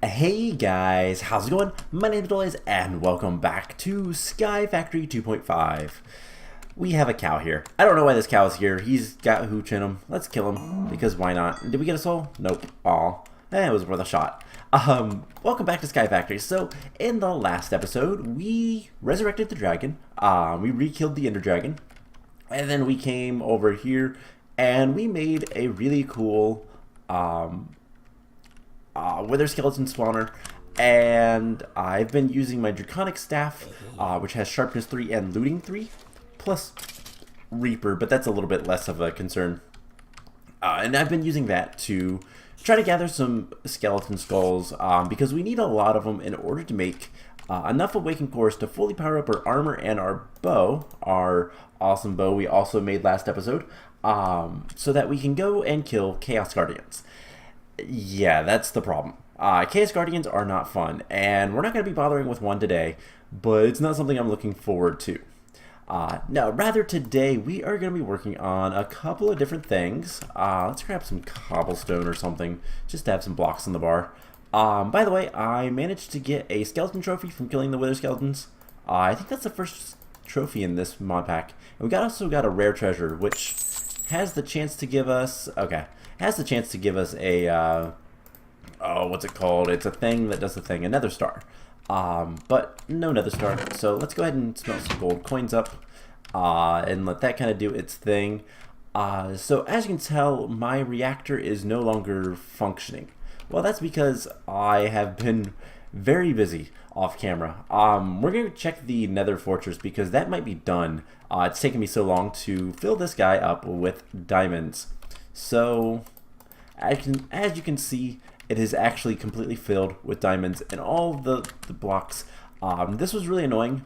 Hey guys, how's it going? My name is Doyes and welcome back to Sky Factory 2.5. We have a cow here. I don't know why this cow is here. He's got hooch in him. Let's kill him, because why not? Did we get a soul? Nope. Aw. It was worth a shot. Welcome back to Sky Factory. So, in the last episode, we resurrected the dragon. We re-killed the ender dragon. And then we came over here and we made a really cool wither skeleton spawner, and I've been using my draconic staff, which has sharpness 3 and looting 3, plus reaper, but that's a little bit less of a concern. And I've been using that to try to gather some skeleton skulls, because we need a lot of them in order to make enough awakened cores to fully power up our armor and our bow, our awesome bow we also made last episode, so that we can go and kill Chaos Guardians. Yeah, that's the problem. Chaos Guardians are not fun, and we're not going to be bothering with one today, but it's not something I'm looking forward to. No, rather today we are going to be working on a couple of different things. Let's grab some cobblestone or something, just to have some blocks in the bar. By the way, I managed to get a skeleton trophy from killing the wither skeletons. I think that's the first trophy in this mod pack. And we also got a rare treasure, which has the chance to give us... has the chance to give us a, what's it called? It's a thing that does the thing, a nether star. But no nether star, so let's go ahead and smelt some gold coins up, and let that kind of do its thing. So as you can tell, my reactor is no longer functioning. Well, that's because I have been very busy off camera. We're going to check the Nether Fortress because that might be done. It's taken me so long to fill this guy up with diamonds. So, as you can see, it is actually completely filled with diamonds and all the blocks. This was really annoying,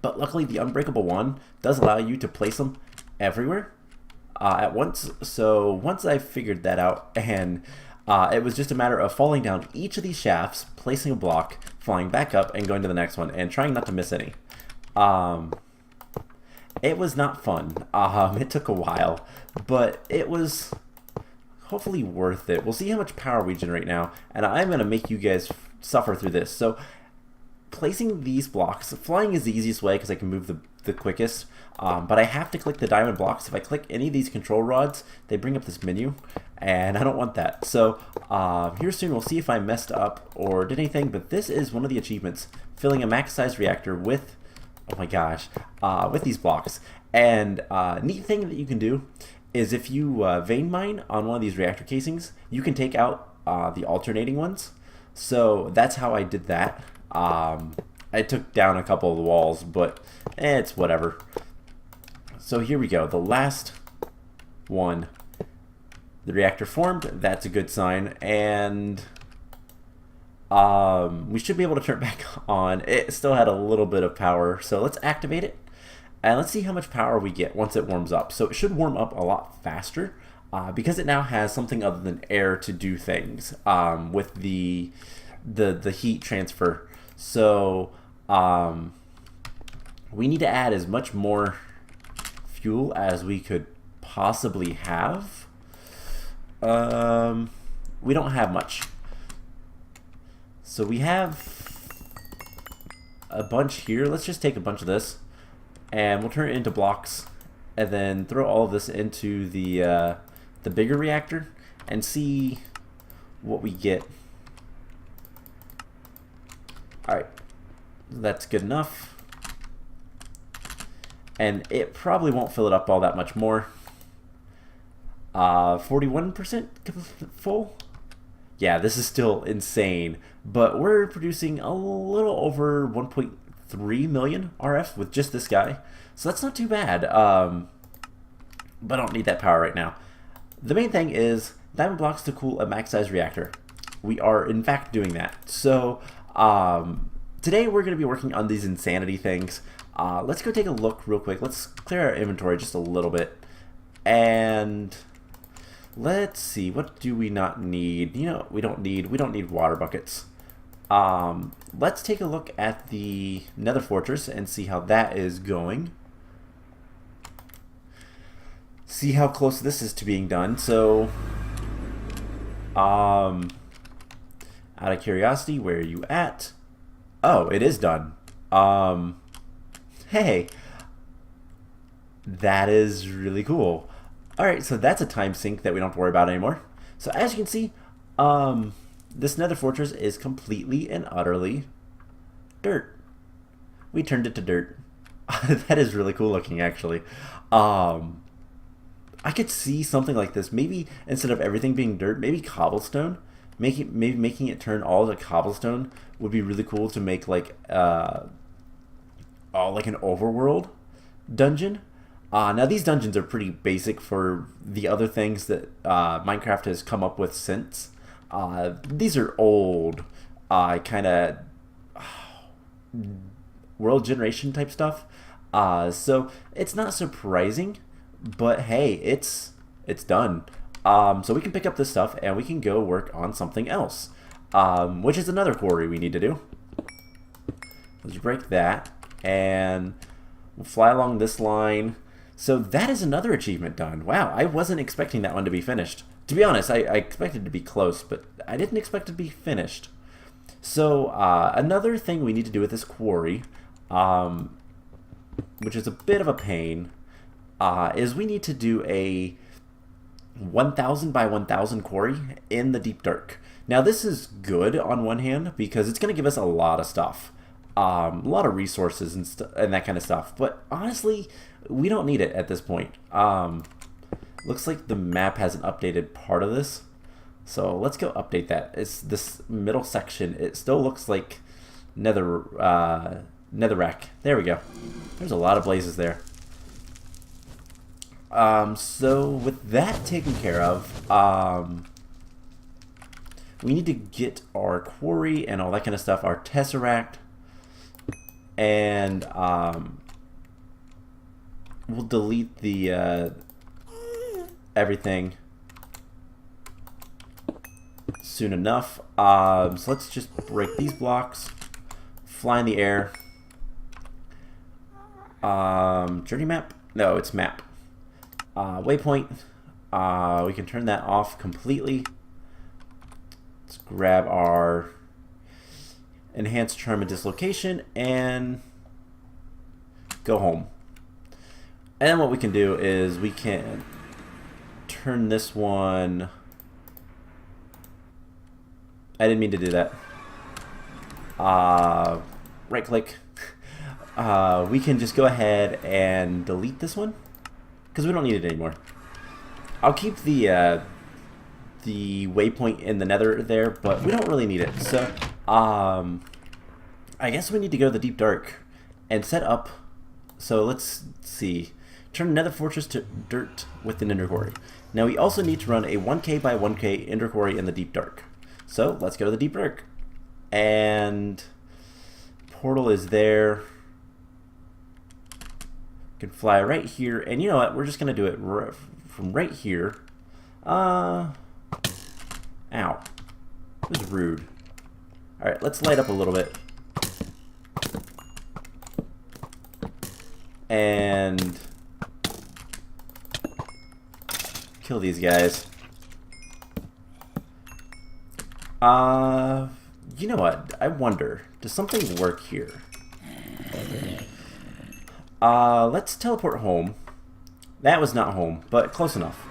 but luckily the unbreakable one does allow you to place them everywhere at once. So once I figured that out, and it was just a matter of falling down each of these shafts, placing a block, flying back up, and going to the next one, and trying not to miss any. It was not fun. It took a while, but it was hopefully worth it. We'll see how much power we generate now, and I'm going to make you guys suffer through this. So, placing these blocks, flying is the easiest way because I can move the quickest, but I have to click the diamond blocks. If I click any of these control rods, they bring up this menu, and I don't want that. So, here soon we'll see if I messed up or did anything, but this is one of the achievements, filling a max-sized reactor with... oh my gosh, with these blocks. And neat thing that you can do is if you vein mine on one of these reactor casings, you can take out the alternating ones. So that's how I did that. I took down a couple of the walls, but it's whatever. So here we go, the last one. The reactor formed, that's a good sign, and we should be able to turn it back on. It still had a little bit of power, so let's activate it and let's see how much power we get once it warms up. So it should warm up a lot faster because it now has something other than air to do things with the heat transfer. So we need to add as much more fuel as we could possibly have. We don't have much. So we have a bunch here. Let's just take a bunch of this, and we'll turn it into blocks, and then throw all of this into the bigger reactor, and see what we get. All right, that's good enough, and it probably won't fill it up all that much more. 41% full. Yeah, this is still insane, but we're producing a little over 1.3 million RF with just this guy, so that's not too bad, but I don't need that power right now. The main thing is diamond blocks to cool a max-size reactor. We are, in fact, doing that. So, today we're going to be working on these insanity things. Let's go take a look real quick. Let's clear our inventory just a little bit, and... let's see, what do we not need? You know, we don't need water buckets. Let's take a look at the Nether Fortress and see how that is going. See how close this is to being done. So, Out of curiosity, where are you at? Oh, it is done. Hey, that is really cool. Alright, so that's a time sink that we don't have to worry about anymore. So as you can see, this Nether Fortress is completely and utterly dirt. We turned it to dirt. That is really cool looking, actually. I could see something like this. Maybe instead of everything being dirt, maybe cobblestone. Maybe making it turn all to cobblestone would be really cool to make like an overworld dungeon. Now these dungeons are pretty basic for the other things that Minecraft has come up with since. These are old, kind of world generation type stuff. So it's not surprising, but hey, it's done. So we can pick up this stuff and we can go work on something else, which is another quarry we need to do. Let's break that and we'll fly along this line. So that is another achievement done. Wow, I wasn't expecting that one to be finished. To be honest, I expected it to be close, but I didn't expect it to be finished. So another thing we need to do with this quarry, which is a bit of a pain, is we need to do a 1000 by 1000 quarry in the deep dark. Now this is good on one hand because it's going to give us a lot of stuff, a lot of resources and that kind of stuff, but honestly we don't need it at this point. Looks like the map hasn't updated part of this, so let's go update that. It's this middle section. It still looks like netherrack. There we go. There's a lot of blazes there. So with that taken care of, we need to get our quarry and all that kind of stuff, our tesseract, and we'll delete the everything soon enough. So let's just break these blocks, fly in the air. Journey map? No, it's map. Waypoint, we can turn that off completely. Let's grab our enhanced charm and dislocation and go home. And then what we can do is we can turn this one. I didn't mean to do that. Right click. We can just go ahead and delete this one, because we don't need it anymore. I'll keep the waypoint in the nether there, but we don't really need it. So I guess we need to go to the deep dark and set up. So let's see. Turn Nether Fortress to dirt with an ender quarry. Now we also need to run a 1k by 1k ender quarry in the deep dark. So let's go to the deep dark. And portal is there. Can fly right here, and you know what? We're just gonna do it from right here. Ow. That was rude. All right, let's light up a little bit. And kill these guys. You know what? I wonder, does something work here? Let's teleport home. That was not home, but close enough.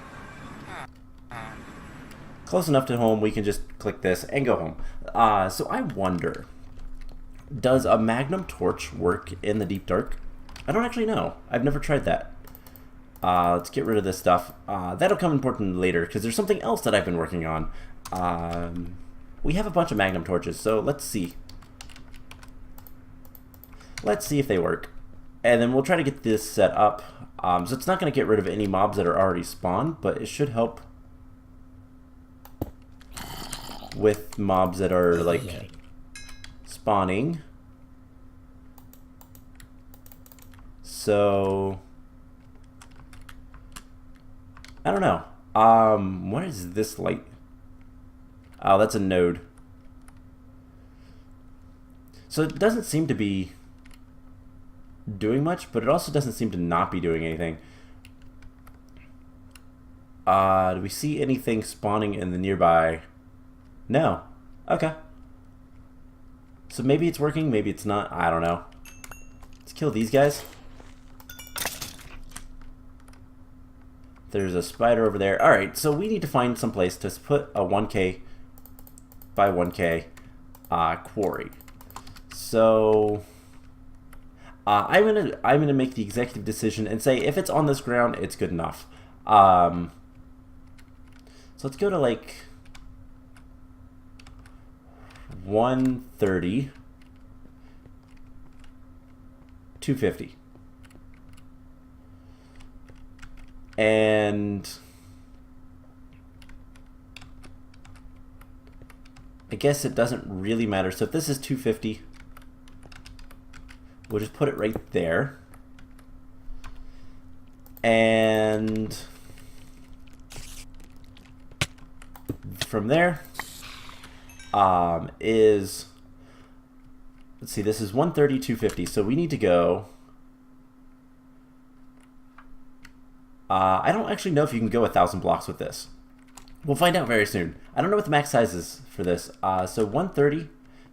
Close enough to home, we can just click this and go home. So I wonder, does a magnum torch work in the deep dark? I don't actually know. I've never tried that. Let's get rid of this stuff. That'll come important later, because there's something else that I've been working on. We have a bunch of magnum torches, so let's see. Let's see if they work. And then we'll try to get this set up. So it's not going to get rid of any mobs that are already spawned, but it should help with mobs that are like spawning. So I don't know. What is this light? Oh, that's a node. So it doesn't seem to be doing much, but it also doesn't seem to not be doing anything. Do we see anything spawning in the nearby? No. Okay. So maybe it's working, maybe it's not. I don't know. Let's kill these guys. There's a spider over there. Alright, so we need to find some place to put a 1k by 1k quarry. So I'm gonna make the executive decision and say if it's on this ground, it's good enough. So let's go to like 130, 250. And I guess it doesn't really matter. So if this is 250, we'll just put it right there. And from there is, let's see, this is 130, 250. So we need to go, I don't actually know if you can go 1,000 blocks with this. We'll find out very soon. I don't know what the max size is for this. So 130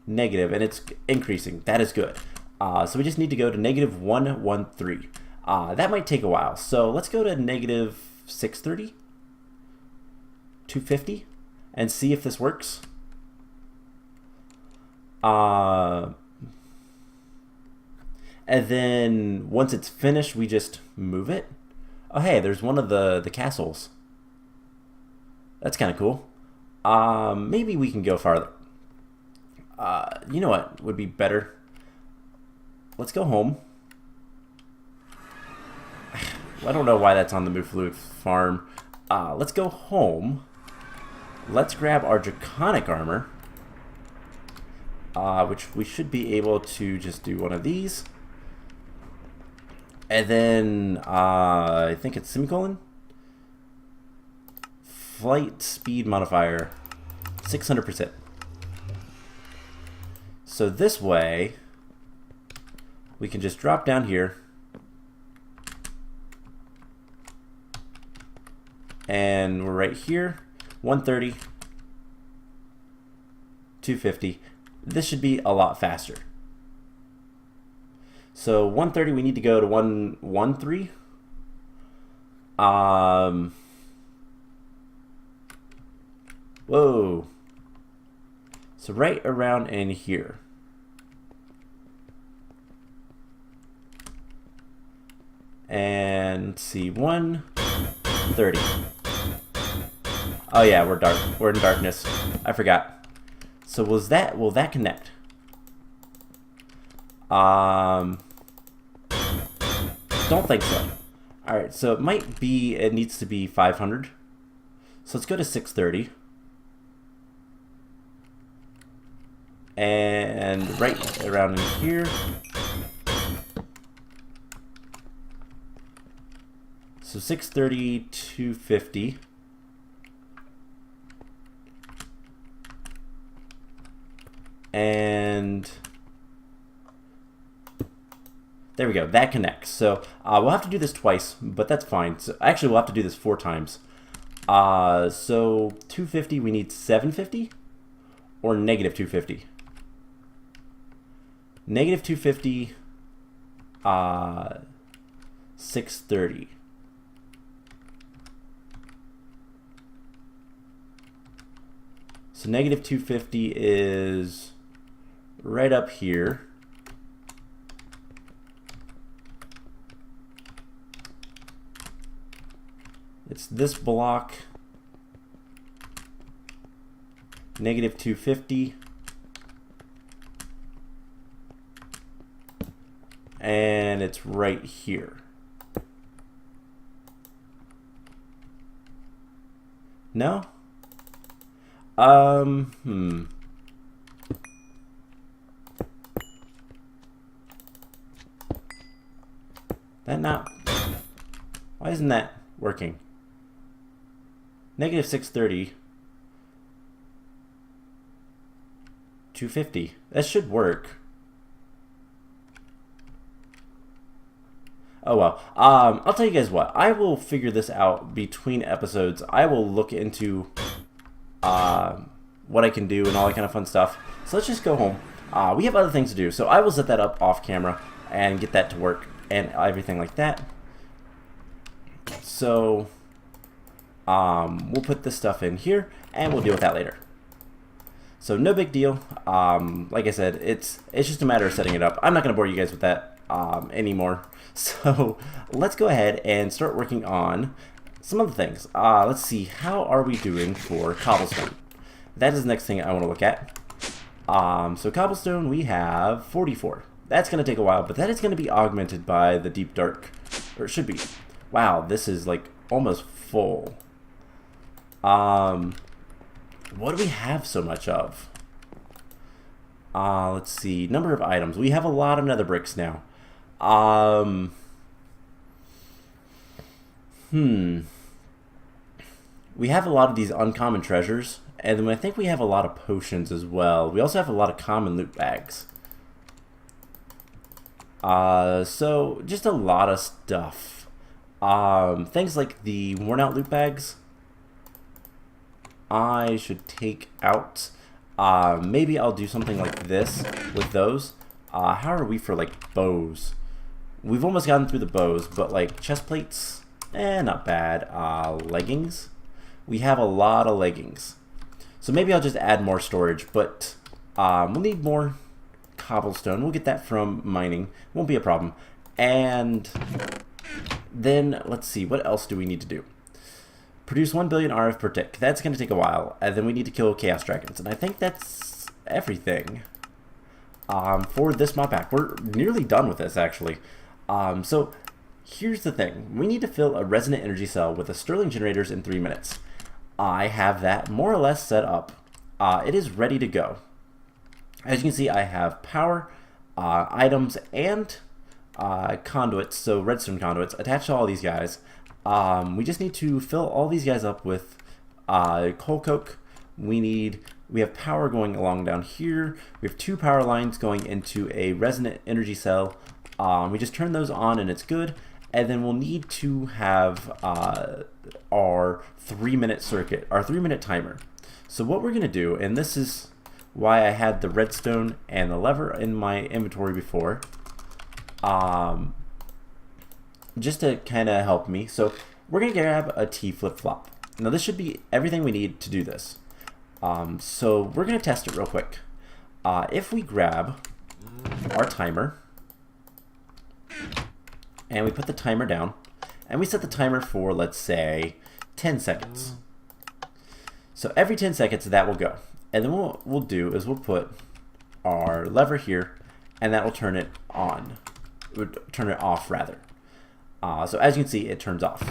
negative, and it's increasing. That is good. So we just need to go to negative 113. That might take a while. So let's go to negative 630, 250, and see if this works. And then once it's finished, we just move it. Oh, hey, there's one of the castles. That's kind of cool. Maybe we can go farther. You know what would be better? Let's go home. I don't know why that's on the Muflu farm. Let's go home. Let's grab our draconic armor, which we should be able to just do one of these. And then, I think it's semicolon. Flight speed modifier, 600%. So this way, we can just drop down here. And we're right here, 130, 250. This should be a lot faster. So 130, we need to go to 113. Whoa. So right around in here. And let's see, 130. Oh yeah, we're dark. We're in darkness. I forgot. So will that connect? Don't think so. Alright, so it needs to be 500. So let's go to 630. And right around in here. So 630, 250. And there we go. That connects. So we'll have to do this twice, but that's fine. So actually, we'll have to do this 4 times. So 250, we need 750 or negative 250. Negative 250, 630. So negative 250 is right up here. It's this block. Negative 250. And it's right here. No? That not... Why isn't that working? Negative 630. 250. That should work. Oh well. I'll tell you guys what. I will figure this out between episodes. I will look into what I can do and all that kind of fun stuff. So let's just go home. We have other things to do, so I will set that up off camera and get that to work and everything like that. So we'll put this stuff in here and we'll deal with that later. So no big deal. Like I said, it's just a matter of setting it up. I'm not going to bore you guys with that anymore. So let's go ahead and start working on some other things. Let's see, how are we doing for cobblestone? That is the next thing I want to look at. So cobblestone, we have 44. That's going to take a while, but that is going to be augmented by the deep dark, or it should be. Wow, this is like almost full. What do we have so much of? Let's see, number of items. We have a lot of nether bricks now. We have a lot of these uncommon treasures, and then I think we have a lot of potions as well. We also have a lot of common loot bags. So just a lot of stuff. Things like the worn out loot bags, I should take out. Maybe I'll do something like this with those. How are we for like bows? We've almost gotten through the bows, but like chest plates, not bad. Leggings, we have a lot of leggings. So maybe I'll just add more storage, but we'll need more cobblestone. We'll get that from mining. Won't be a problem. And then let's see, what else do we need to do? Produce 1 billion RF per tick. That's going to take a while. And then we need to kill chaos dragons. And I think that's everything for this mod pack. We're nearly done with this, actually. So here's the thing. We need to fill a resonant energy cell with the Sterling generators in 3 minutes. I have that more or less set up. It is ready to go. As you can see, I have power, items, and conduits, so redstone conduits, attached to all these guys. We just need to fill all these guys up with coal coke. We have power going along down here. We have 2 power lines going into a resonant energy cell. We just turn those on and it's good. And then we'll need to have our 3-minute circuit, our 3-minute timer. So what we're going to do, and this is why I had the redstone and the lever in my inventory before, just to kind of help me. So we're going to grab a T flip-flop. Now this should be everything we need to do this. So we're going to test it real quick. If we grab our timer, and we put the timer down, and we set the timer for, let's say, 10 seconds. So every 10 seconds that will go. And then what we'll do is we'll put our lever here, and that will turn it on. It would turn it off, rather. So as you can see, it turns off.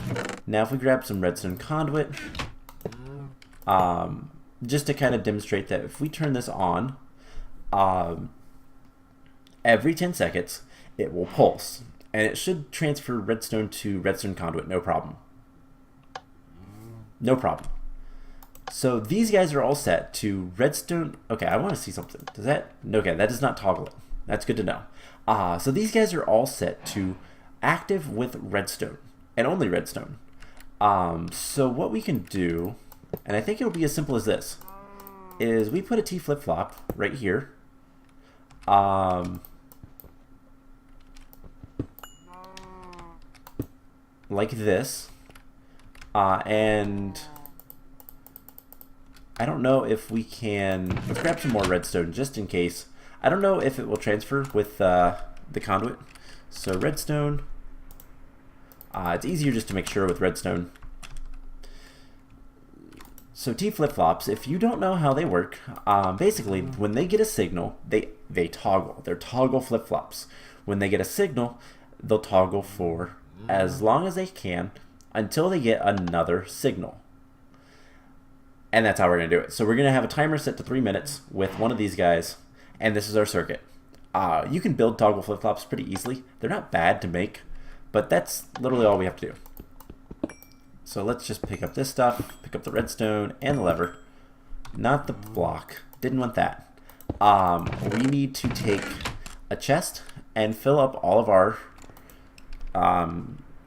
Now if we grab some redstone conduit, just to kind of demonstrate that if we turn this on, every 10 seconds, it will pulse. And it should transfer redstone to redstone conduit, no problem. No problem. So these guys are all set to redstone. Okay, I want to see something. Does that? Okay, that does not toggle it. That's good to know. So these guys are all set to active with redstone and only redstone. So what we can do, and I think it'll be as simple as this, is we put a T flip-flop right here. Like this. And I don't know if we can, let's grab some more redstone just in case. I don't know if it will transfer with the conduit. So redstone, it's easier just to make sure with redstone. So T flip-flops, if you don't know how they work, basically when they get a signal, they toggle. They're toggle flip-flops. When they get a signal, they'll toggle for as long as they can until they get another signal. And that's how we're going to do it. So we're going to have a timer set to 3 minutes with one of these guys, and this is our circuit. You can build toggle flip-flops pretty easily. They're not bad to make, but that's literally all we have to do. So let's just pick up this stuff, pick up the redstone and the lever. Not the block. Didn't want that. We need to take a chest and fill up all of our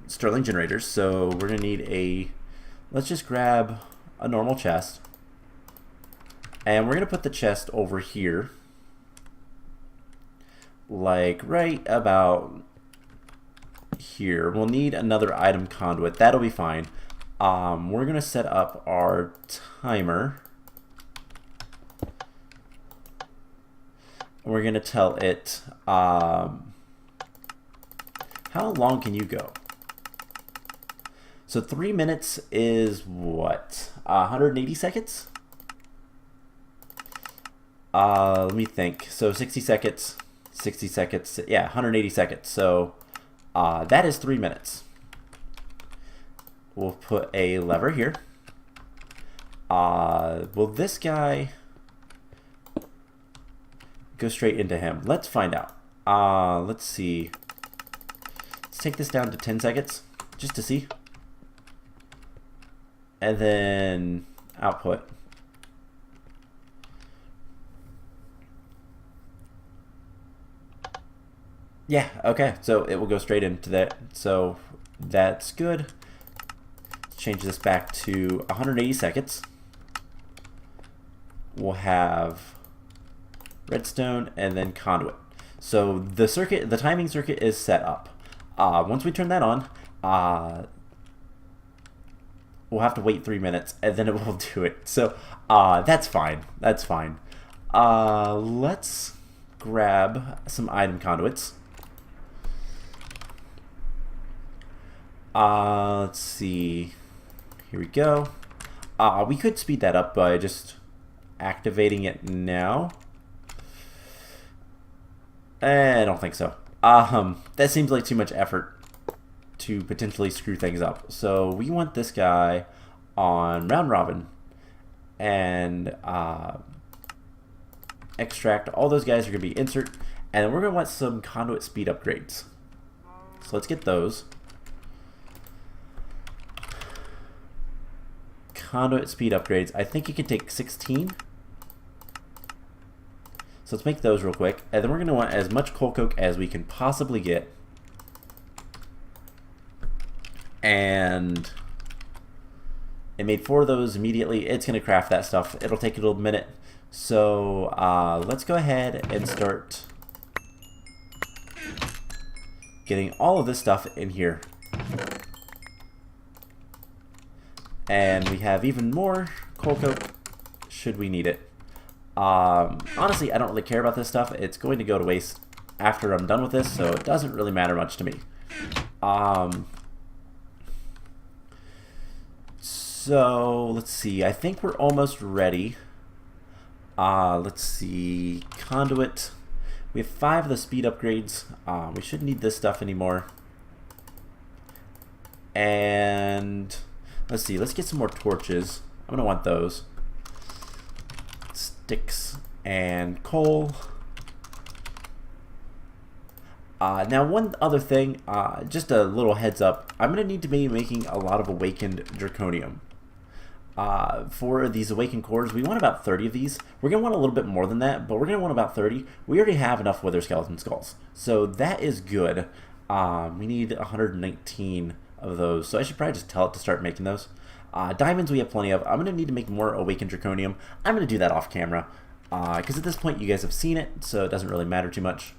Sterling generators. So we're going to need let's just grab a normal chest. And we're going to put the chest over here. like right about here. We'll need another item conduit. That'll be fine. We're gonna set up our timer. We're gonna tell it how long can you go? So 3 minutes is what? 180 seconds? Let me think. So 60 seconds, 60 seconds, yeah, 180 seconds. So that is 3 minutes. We'll put a lever here. Will this guy go straight into him? Let's find out. Let's see. Let's take this down to 10 seconds just to see. And then output. Yeah, okay, so it will go straight into that. So that's good. Let's change this back to 180 seconds. We'll have redstone and then conduit. So the circuit, the timing circuit is set up. Once we turn that on, we'll have to wait 3 minutes and then it will do it. So that's fine. That's fine. Let's grab some item conduits. Let's see. Here we go. We could speed that up by just activating it now. I don't think so. That seems like too much effort to potentially screw things up. So we want this guy on round robin and extract. All those guys are going to be insert, and then we're going to want some conduit speed upgrades. So let's get those. Conduit speed upgrades. I think it can take 16. So let's make those real quick. And then we're going to want as much coal coke as we can possibly get. And it made 4 of those immediately. It's going to craft that stuff. It'll take a little minute. So let's go ahead and start getting all of this stuff in here. And we have even more coal coke should we need it. Honestly, I don't really care about this stuff. It's going to go to waste after I'm done with this, so it doesn't really matter much to me. So let's see. I think we're almost ready. Let's see. Conduit. We have 5 of the speed upgrades. We shouldn't need this stuff anymore. And let's see. Let's get some more torches. I'm gonna want those. Sticks and coal. Now one other thing, just a little heads up, I'm going to need to be making a lot of awakened draconium. For these awakened cores, we want about 30 of these. We're going to want a little bit more than that, but we're going to want about 30. We already have enough wither skeleton skulls, so that is good. We need 119 of those, so I should probably just tell it to start making those. Diamonds we have plenty of. I'm going to need to make more awakened draconium. I'm going to do that off camera, because at this point you guys have seen it, so it doesn't really matter too much.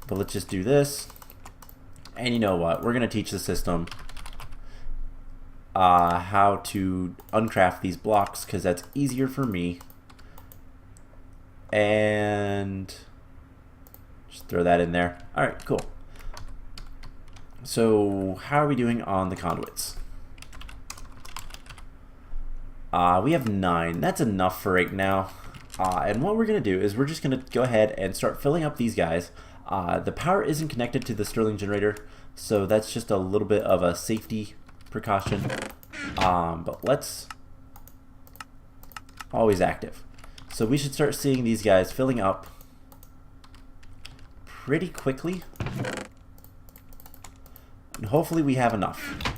But let's just do this. And you know what? We're going to teach the system how to uncraft these blocks, because that's easier for me. And just throw that in there. Alright, cool. So how are we doing on the conduits? We have 9. That's enough for right now. And what we're going to do is we're just going to go ahead and start filling up these guys. The power isn't connected to the Stirling generator, so that's just a little bit of a safety precaution. But let's always active. So we should start seeing these guys filling up pretty quickly. And hopefully we have enough.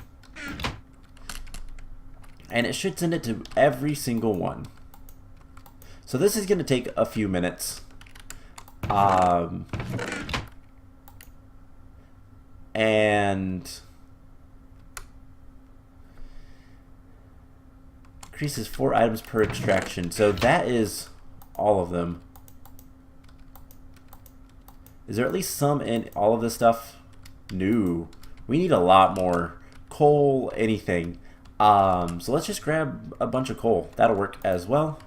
And it should send it to every single one. So this is going to take a few minutes. And increases 4 items per extraction. So that is all of them. Is there at least some in all of this stuff? No. We need a lot more. Coal, anything. So let's just grab a bunch of coal. That'll work as well.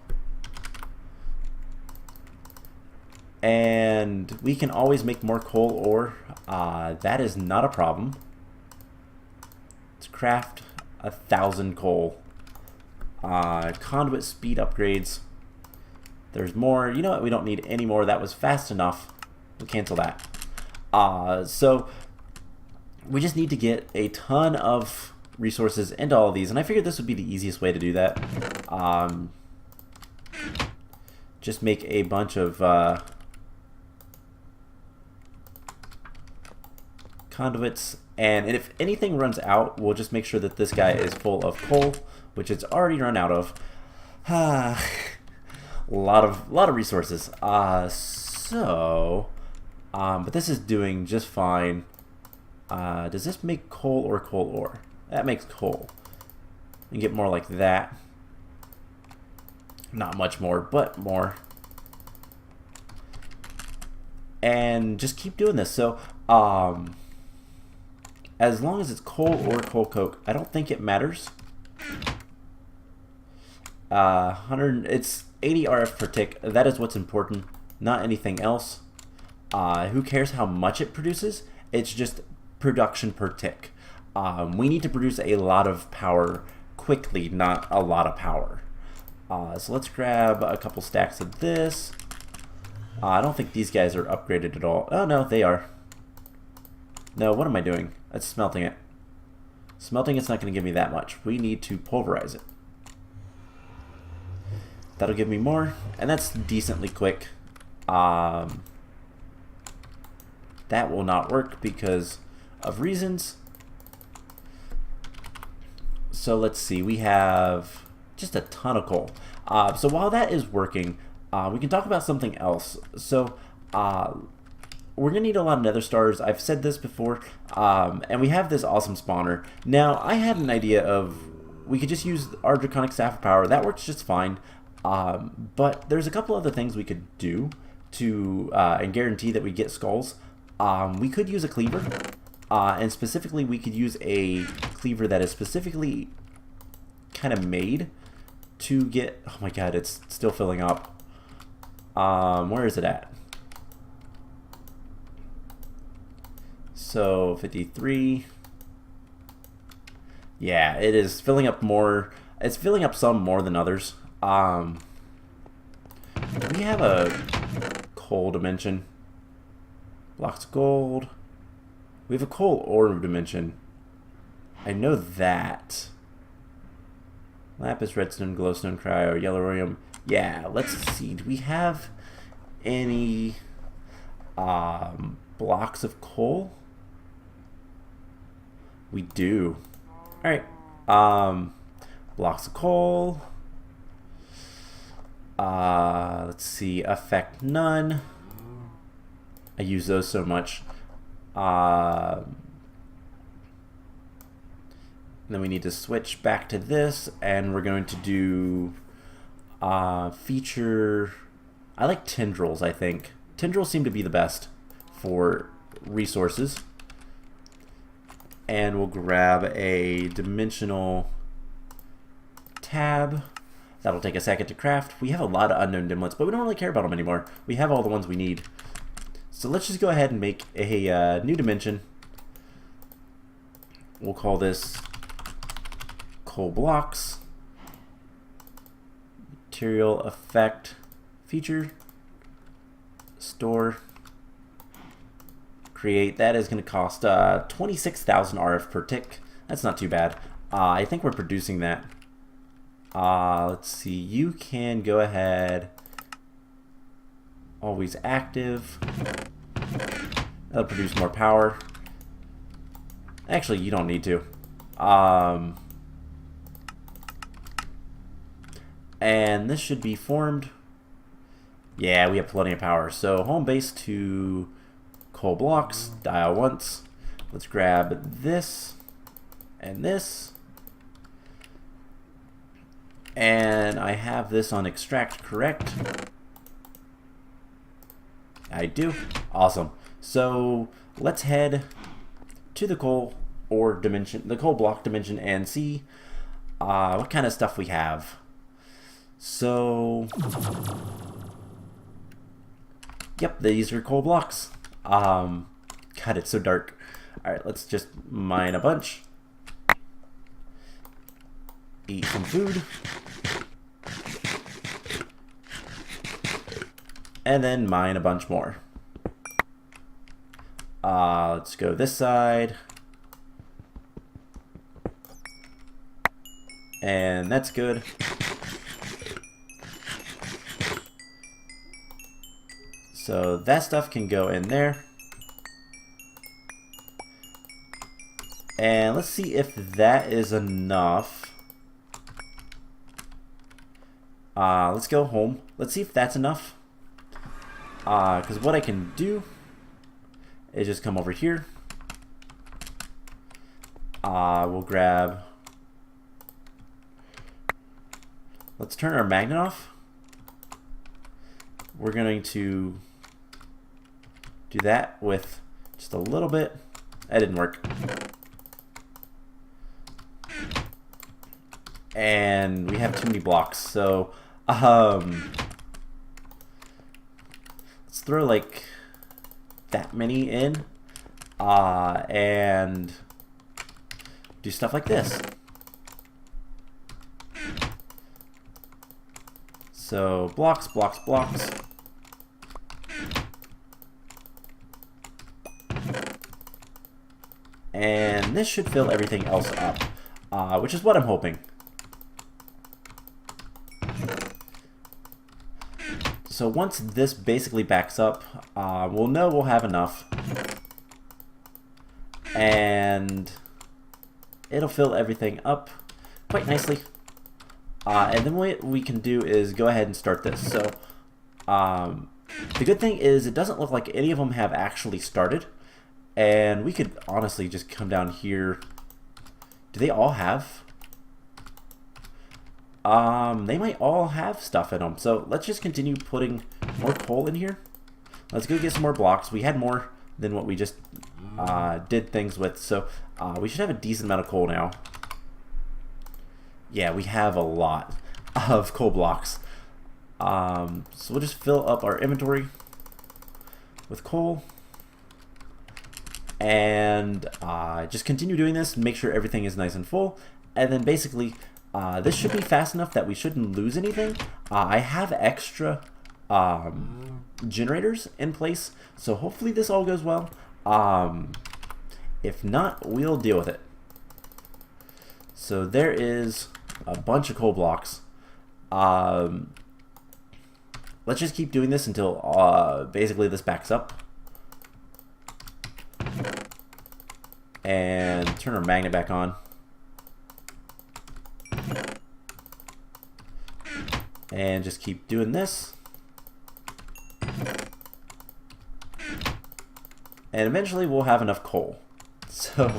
And we can always make more coal ore. That is not a problem. Let's craft 1,000 coal. Conduit speed upgrades. There's more. You know what? We don't need any more. That was fast enough. We'll cancel that. So we just need to get a ton of resources into all of these, and I figured this would be the easiest way to do that. Just make a bunch of conduits, and if anything runs out, we'll just make sure that this guy is full of coal, which it's already run out of. A lot of resources. But this is doing just fine. Does this make coal or coal ore? That makes coal. And get more like that. Not much more, but more. And just keep doing this. So, as long as it's coal or coal coke, I don't think it matters. it's 80 RF per tick. That is what's important, not anything else. Who cares how much it produces? It's just production per tick. We need to produce a lot of power quickly, not a lot of power. So let's grab a couple stacks of this. I don't think these guys are upgraded at all. Oh no, they are. No, what am I doing? That's smelting it. Smelting it's not going to give me that much. We need to pulverize it. That'll give me more, and that's decently quick. That will not work because of reasons. So let's see, we have just a ton of coal. So while that is working, we can talk about something else. So we're gonna need a lot of nether stars. I've said this before, and we have this awesome spawner. Now I had an idea of we could just use our draconic staff of power. That works just fine. But there's a couple other things we could do to and guarantee that we get skulls. We could use a cleaver, and specifically we could use a cleaver that is specifically kind of made to get, oh my god, it's still filling up. Where is it at? So 53. Yeah, it is filling up more. It's filling up some more than others. Do we have a coal dimension? Blocks of gold. We have a coal ore dimension. I know that. Lapis, redstone, glowstone, cryo, yellow rhodium. Yeah, let's see. Do we have any blocks of coal? We do. Alright. Blocks of coal. Let's see. Effect none. I use those so much. Then we need to switch back to this, and we're going to do feature. I like tendrils, I think. Tendrils seem to be the best for resources. And we'll grab a dimensional tab. That'll take a second to craft. We have a lot of unknown dimlets, but we don't really care about them anymore. We have all the ones we need. So let's just go ahead and make a new dimension. We'll call this coal blocks. Material effect feature. Store. Create. That is going to cost 26,000 RF per tick. That's not too bad. I think we're producing that. Let's see. You can go ahead. Always active. That'll produce more power. Actually, you don't need to. And this should be formed. Yeah, we have plenty of power. So home base to coal blocks. Dial once. Let's grab this and this. And I have this on extract correct. I do. Awesome. So let's head to the coal ore dimension, the coal block dimension, and see what kind of stuff we have. So, yep, these are coal blocks. God, it's so dark. Alright, let's just mine a bunch. Eat some food. And then mine a bunch more. Let's go this side. And that's good. So that stuff can go in there. And let's see if that is enough. Let's go home. Let's see if that's enough. Because what I can do is just come over here. We'll grab... Let's turn our magnet off. We're going to do that with just a little bit. That didn't work. And we have too many blocks, so let's throw like that many in and do stuff like this. So blocks, blocks, blocks. And this should fill everything else up, which is what I'm hoping. So once this basically backs up, we'll know we'll have enough. And it'll fill everything up quite nicely. And then what we can do is go ahead and start this. So the good thing is it doesn't look like any of them have actually started. And we could honestly just come down here. Do they all have? They might all have stuff in them. So let's just continue putting more coal in here. Let's go get some more blocks. We had more than what we just did things with. So we should have a decent amount of coal now. Yeah, we have a lot of coal blocks. So we'll just fill up our inventory with coal. And just continue doing this. Make sure everything is nice and full. And then basically, this should be fast enough that we shouldn't lose anything. I have extra generators in place. So hopefully this all goes well. If not, we'll deal with it. So there is a bunch of coal blocks. Let's just keep doing this until basically this backs up. And turn our magnet back on. And just keep doing this. And eventually we'll have enough coal. So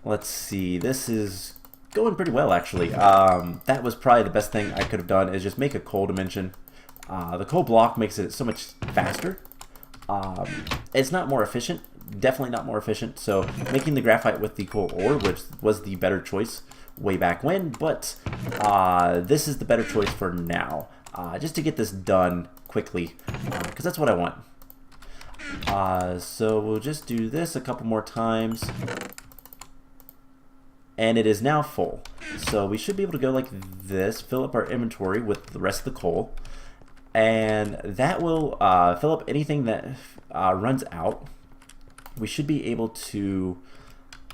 let's see, this is going pretty well actually. That was probably the best thing I could have done, is just make a coal dimension. The coal block makes it so much faster. It's not more efficient, definitely not more efficient, so making the graphite with the coal ore, which was the better choice way back when, but this is the better choice for now, just to get this done quickly, because that's what I want. So we'll just do this a couple more times. And it is now full. So we should be able to go like this, fill up our inventory with the rest of the coal. And that will fill up anything that runs out. We should be able to,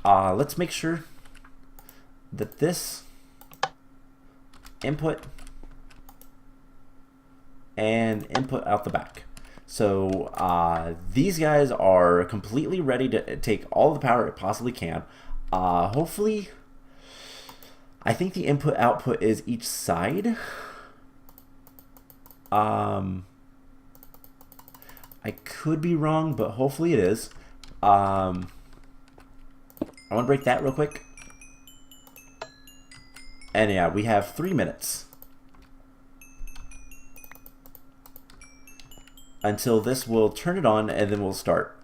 let's make sure that this input and input out the back. So these guys are completely ready to take all the power it possibly can. Hopefully, I think the input output is each side. I could be wrong, but hopefully it is. I want to break that real quick. And yeah, we have 3 minutes. until this will turn it on, and then we'll start.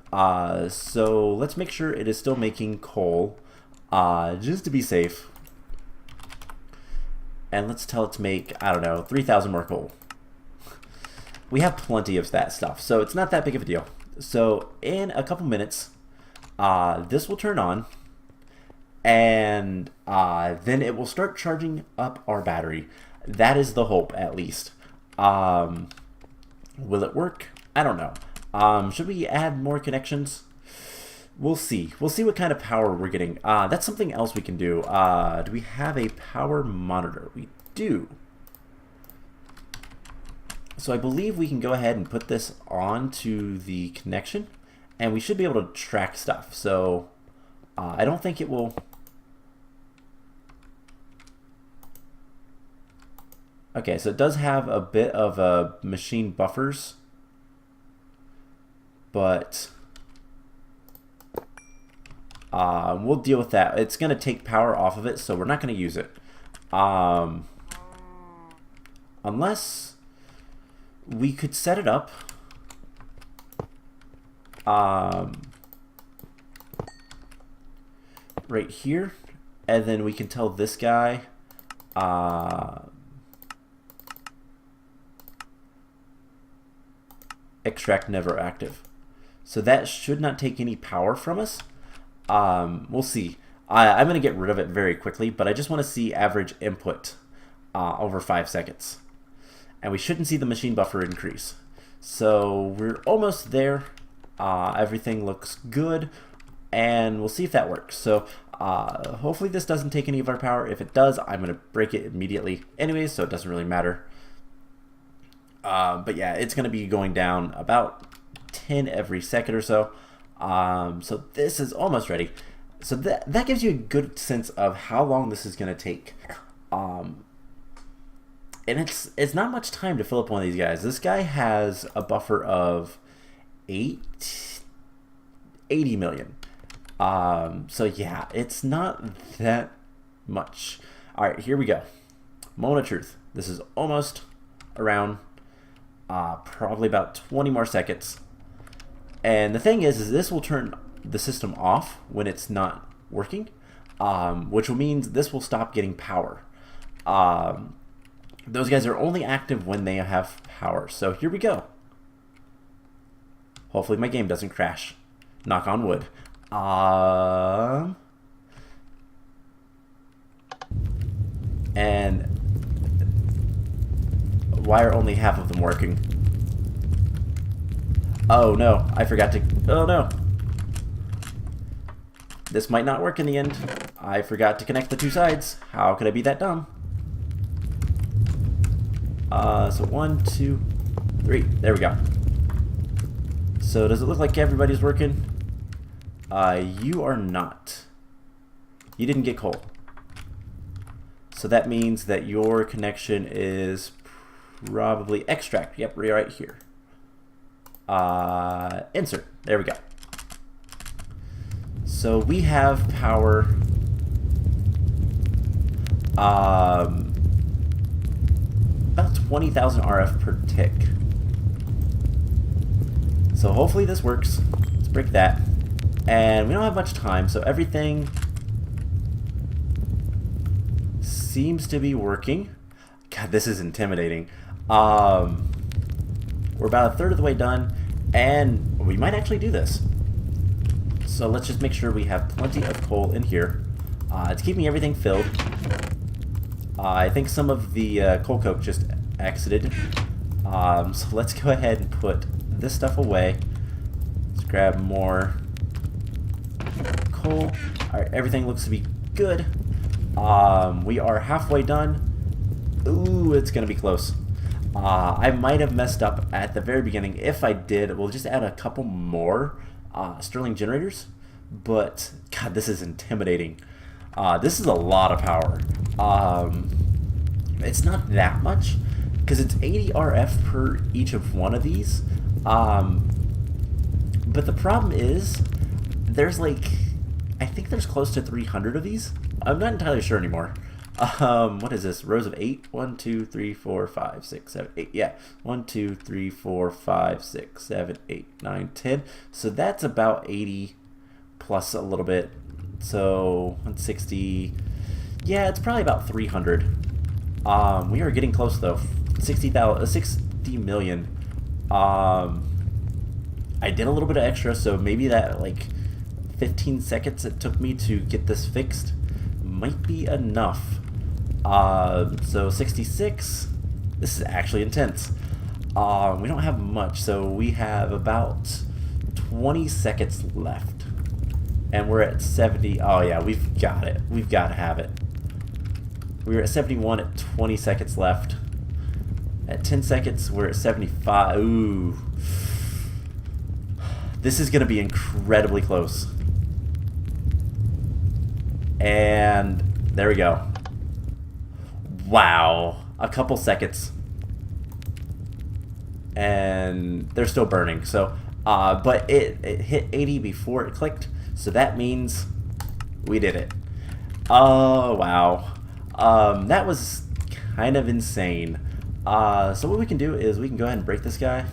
So let's make sure it is still making coal, just to be safe. And let's tell it to make, I don't know, 3,000 more coal. We have plenty of that stuff, so it's not that big of a deal. So in a couple minutes, this will turn on, and then it will start charging up our battery. That is the hope, at least. Will it work? I don't know. Should we add more connections? We'll see. We'll see what kind of power we're getting. That's something else we can do. Do we have a power monitor? We do. So I believe we can go ahead and put this onto the connection, and we should be able to track stuff. So I don't think it will... Okay, so it does have a bit of machine buffers, but we'll deal with that. It's going to take power off of it, so we're not going to use it. Unless we could set it up right here, and then we can tell this guy extract never active. So that should not take any power from us. We'll see. I'm going to get rid of it very quickly, but I just want to see average input over 5 seconds. And we shouldn't see the machine buffer increase. So we're almost there. Everything looks good, and we'll see if that works. So hopefully this doesn't take any of our power. If it does, I'm going to break it immediately anyways, so it doesn't really matter. But yeah, it's going to be going down about 10 every second or so. So this is almost ready. So that gives you a good sense of how long this is going to take. And it's not much time to fill up one of these guys. This guy has a buffer of 80 million. So yeah, it's not that much. All right, here we go. Moment of truth. This is almost around probably about 20 more seconds. And the thing is this will turn the system off when it's not working, which will mean this will stop getting power. Those guys are only active when they have power. So here we go. Hopefully my game doesn't crash. Knock on wood. And why are only half of them working? Oh no, I forgot to... Oh no. This might not work in the end. I forgot to connect the two sides. How could I be that dumb? So 1, 2, 3. There we go. So does it look like everybody's working? You are not. You didn't get coal. So that means that your connection is probably extract. Yep, right here. Insert. There we go. So we have power. About 20,000 RF per tick. So hopefully this works. Let's break that. And we don't have much time, so everything seems to be working. God, this is intimidating. We're about a third of the way done, and we might actually do this. So let's just make sure we have plenty of coal in here. It's keeping everything filled. I think some of the coal coke just exited. So let's go ahead and put this stuff away. Let's grab more coal. Alright, everything looks to be good. We are halfway done. Ooh, it's gonna be close. I might have messed up at the very beginning. If I did, we'll just add a couple more Stirling generators. But God, this is intimidating. This is a lot of power. It's not that much because it's 80 RF per each of one of these. But the problem is there's like, I think there's close to 300 of these. I'm not entirely sure anymore. What is this? Rows of 8? 1, 2, 3, 4, 5, 6, 7, 8. Yeah. 1, 2, 3, 4, 5, 6, 7, 8, 9, 10. So that's about 80 plus a little bit. So 160. Yeah, it's probably about 300. We are getting close though. 60 million. I did a little bit of extra, so maybe that like 15 seconds it took me to get this fixed might be enough. So 66. This is actually intense. We don't have much, so we have about 20 seconds left. And we're at 70. Oh yeah, we've got it. We've got to have it. We were at 71 at 20 seconds left. At 10 seconds, we're at 75. Ooh. This is going to be incredibly close. And there we go. Wow. A couple seconds. And they're still burning. So, but it hit 80 before it clicked. So that means we did it. Oh, wow. That was kind of insane. So what we can do is we can go ahead and break this guy.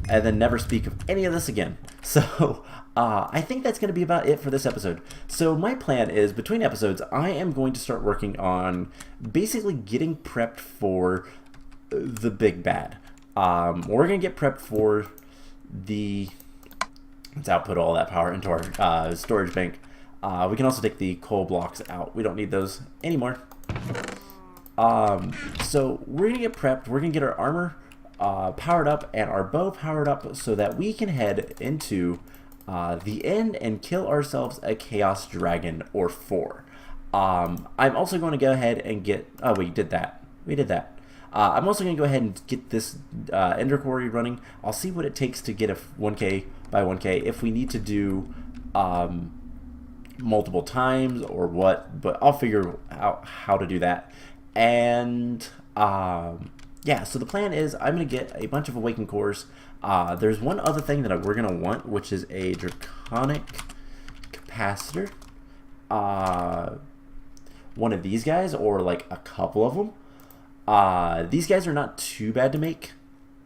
And then never speak of any of this again. So, I think that's going to be about it for this episode. So my plan is, between episodes, I am going to start working on basically getting prepped for the big bad. We're going to get prepped for the... Let's output all that power into our storage bank. We can also take the coal blocks out. We don't need those anymore. So we're going to get prepped. We're going to get our armor powered up and our bow powered up so that we can head into the end and kill ourselves a Chaos Dragon or 4. I'm also going to go ahead and get... Oh, we did that. We did that. I'm also going to go ahead and get this Ender Quarry running. I'll see what it takes to get a 1k by 1k. If we need to do multiple times or what, but I'll figure out how to do that. And yeah, so the plan is I'm going to get a bunch of Awakened Cores. There's one other thing that we're going to want, which is a Draconic Capacitor. One of these guys, or like a couple of them. These guys are not too bad to make.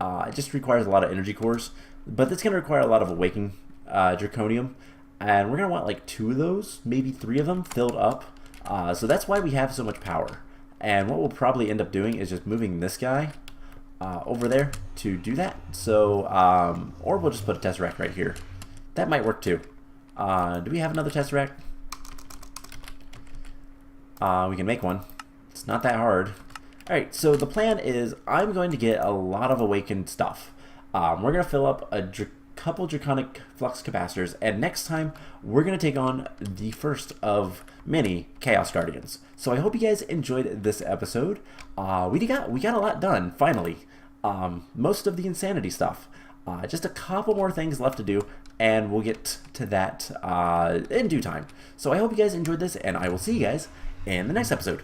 It just requires a lot of energy cores, but it's going to require a lot of Awakened Draconium, and we're going to want like 2 of those, maybe 3 of them filled up. So that's why we have so much power. And what we'll probably end up doing is just moving this guy over there to do that. So, or we'll just put a Tesseract right here. That might work too. Do we have another Tesseract? We can make one. It's not that hard. Alright, so the plan is I'm going to get a lot of Awakened stuff. We're going to fill up a couple Draconic Flux Capacitors, and next time we're going to take on the first of many Chaos Guardians. So I hope you guys enjoyed this episode. We got a lot done, finally. Most of the insanity stuff. Just a couple more things left to do, and we'll get to that in due time. So I hope you guys enjoyed this, and I will see you guys in the next episode.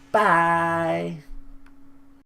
Bye!